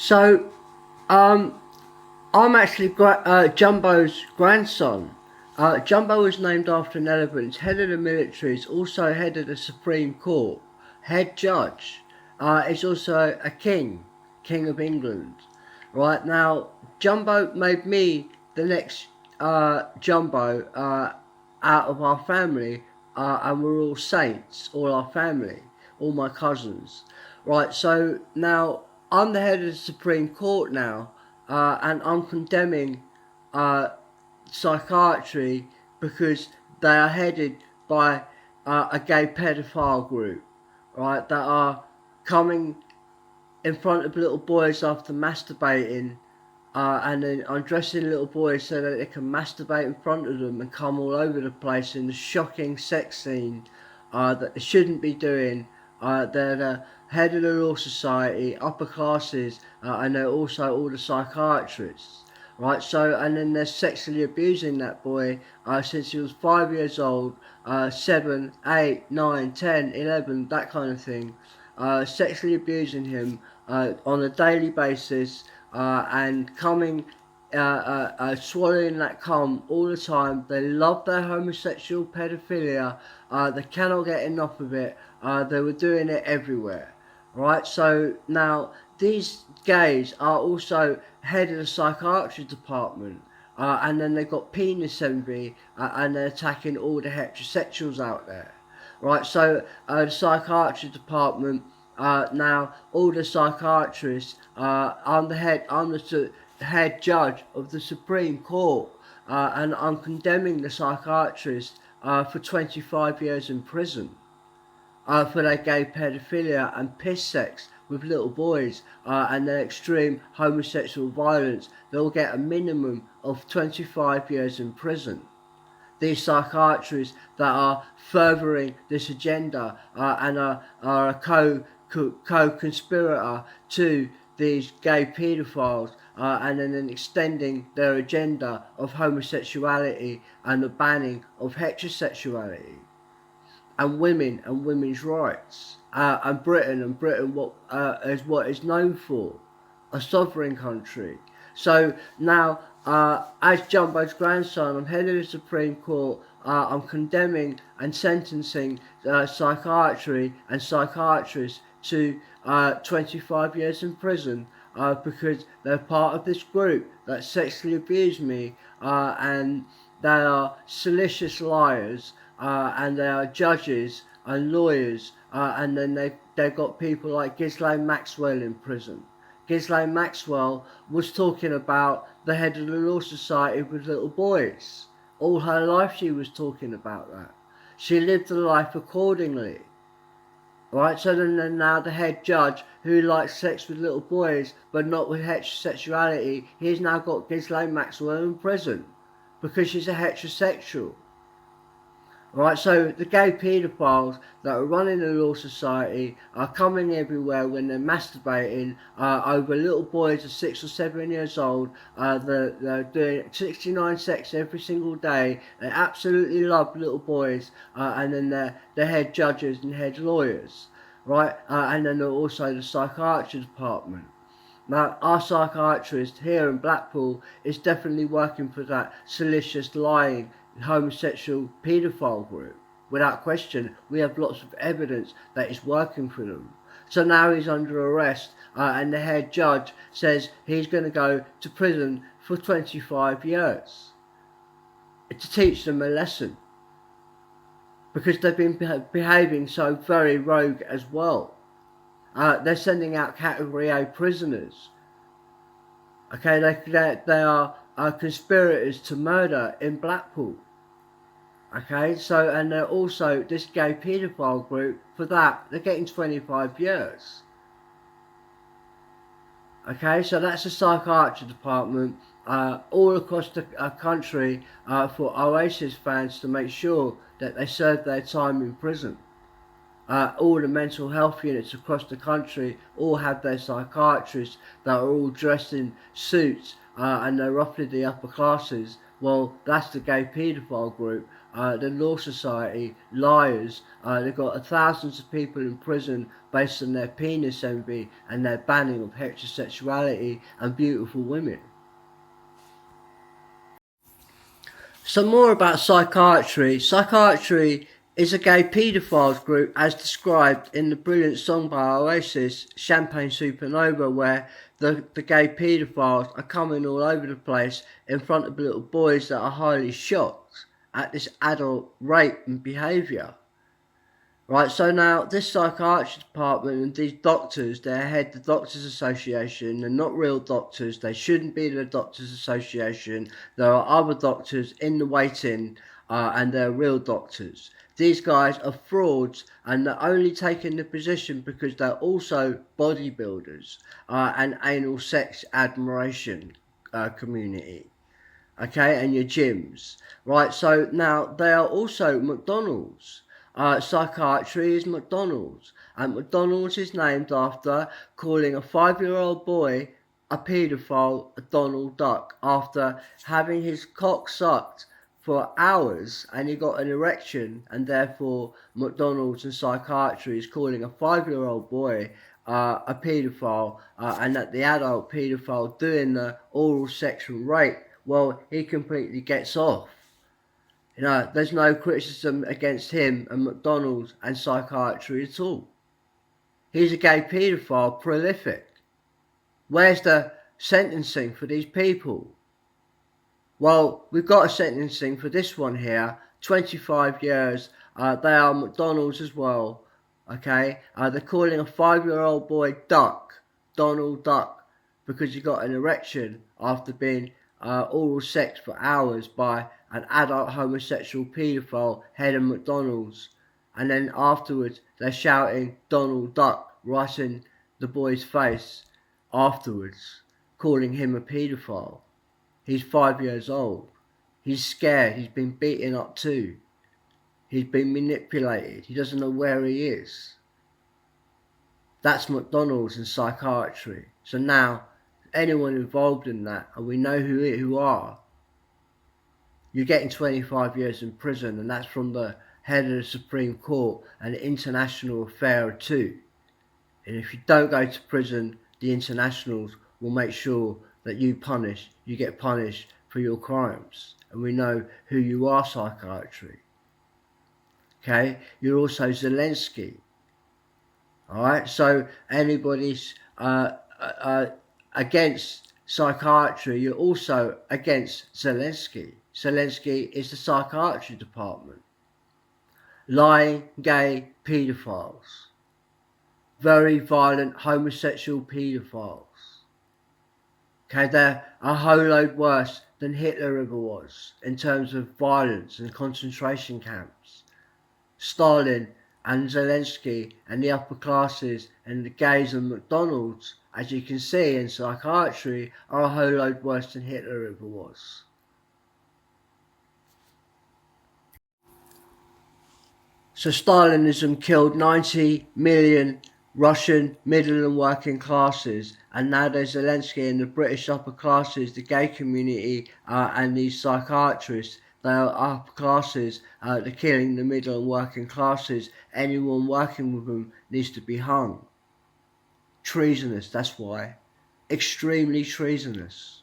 So, I'm actually Jumbo's grandson. Jumbo was named after an elephant. He's head of the military. He's also head of the Supreme Court, head judge. He's also a king of England. Right now, Jumbo made me the next Jumbo out of our family, and we're all saints, all our family, all my cousins. Right, so now I'm the head of the Supreme Court now, and I'm condemning uh, psychiatry because they are headed by a gay pedophile group, right, that are coming in front of little boys after masturbating, and then undressing little boys so that they can masturbate in front of them and come all over the place in the shocking sex scene that they shouldn't be doing. They're the head of the Law Society, upper classes, and they're also all the psychiatrists. Right, so, and then they're sexually abusing that boy since he was 5 years old, 7, 8, 9, 10, 11, that kind of thing. Sexually abusing him on a daily basis, and coming, swallowing that cum all the time. They love their homosexual pedophilia. They cannot get enough of it. They were doing it everywhere. Right, so now these gays are also head of the psychiatry department, and then they've got penis envy, and they're attacking all the heterosexuals out there. Right, so the psychiatry department, now all the psychiatrists, I'm the head judge of the Supreme Court, and I'm condemning the psychiatrists for 25 years in prison for their gay pedophilia and piss sex with little boys, and their extreme homosexual violence. They'll get a minimum of 25 years in prison. These psychiatrists that are furthering this agenda, and are a co-conspirator to these gay paedophiles, and then extending their agenda of homosexuality and the banning of heterosexuality and women and women's rights, and Britain what is what is known for, a sovereign country. So now, as Jumbo's grandson, I'm head of the Supreme Court. I'm condemning and sentencing psychiatry and psychiatrists to 25 years in prison, because they're part of this group that sexually abused me, and they are salacious liars, and they are judges and lawyers, and then they've got people like Ghislaine Maxwell in prison. Ghislaine Maxwell was talking about the head of the Law Society with little boys. All her life she was talking about that. She lived the life accordingly. Right, so then now the head judge who likes sex with little boys but not with heterosexuality, he's now got Ghislaine Maxwell in prison because she's a heterosexual. Right, so the gay paedophiles that are running the Law Society are coming everywhere when they're masturbating over little boys of 6 or 7 years old. They're doing 69 sex every single day. They absolutely love little boys, and then they're head judges and head lawyers. Right, and then they're also the psychiatry department. Now, our psychiatrist here in Blackpool is definitely working for that salacious, lying, homosexual paedophile group. Without question, we have lots of evidence that it's working for them. So now he's under arrest, and the head judge says he's going to go to prison for 25 years to teach them a lesson, because they've been behaving so very rogue as well. They're sending out category A prisoners. Okay, they are conspirators to murder in Blackpool. Okay, so, and they're also this gay paedophile group, for that they're getting 25 years. Okay, so that's the psychiatry department all across the country, for Oasis fans to make sure that they serve their time in prison. All the mental health units across the country all have their psychiatrists that are all dressed in suits, and they're roughly the upper classes, Well, that's the gay paedophile group. The Law Society, liars. They've got thousands of people in prison based on their penis envy and their banning of heterosexuality and beautiful women. Some more about psychiatry. Psychiatry is a gay paedophiles group as described in the brilliant song by Oasis, Champagne Supernova, where the gay paedophiles are coming all over the place in front of little boys that are highly shocked at this adult rape and behaviour. Right, so now this psychiatry department and these doctors, they head the Doctors Association. They're not real doctors. They shouldn't be the Doctors Association. There are other doctors in the waiting, and they're real doctors. These guys are frauds, and they're only taking the position because they're also bodybuilders and anal sex admiration community. Okay, and your gyms. Right, so now they are also McDonald's. Psychiatry is McDonald's, and McDonald's is named after calling a 5-year-old boy a paedophile, a Donald Duck, after having his cock sucked for hours and he got an erection, and therefore McDonald's and psychiatry is calling a 5-year-old boy a paedophile, and that the adult paedophile doing the oral sexual rape, well, he completely gets off. You know, there's no criticism against him and McDonald's and psychiatry at all. He's a gay paedophile, prolific. Where's the sentencing for these people? Well, we've got a sentencing for this one here, 25 years. They are McDonald's as well, okay? They're calling a 5-year-old boy Duck, Donald Duck, because he got an erection after being oral sex for hours by an adult homosexual paedophile head of McDonald's, and then afterwards they're shouting Donald Duck right in the boy's face afterwards, calling him a paedophile. He's 5 years old. He's scared. He's been beaten up too. He's been manipulated. He doesn't know where he is. That's McDonald's and psychiatry. So now anyone involved in that, and we know who are, you're getting 25 years in prison, and that's from the head of the Supreme Court, and an international affair too. And if you don't go to prison, the internationals will make sure that you get punished for your crimes. And we know who you are, psychiatry. Okay, you're also Zelensky. Alright, so anybody's against psychiatry, you're also against Zelensky. Zelensky is the psychiatry department. Lying gay paedophiles. Very violent homosexual paedophiles. Okay, they're a whole load worse than Hitler ever was in terms of violence and concentration camps. Stalin and Zelensky and the upper classes and the gays and McDonald's, as you can see in psychiatry, are a whole load worse than Hitler ever was. So Stalinism killed 90 million Russian middle and working classes, and now there's Zelensky and the British upper classes, the gay community, and these psychiatrists. They are upper classes, they're killing the middle and working classes. Anyone working with them needs to be hung. Treasonous, that's why. Extremely treasonous.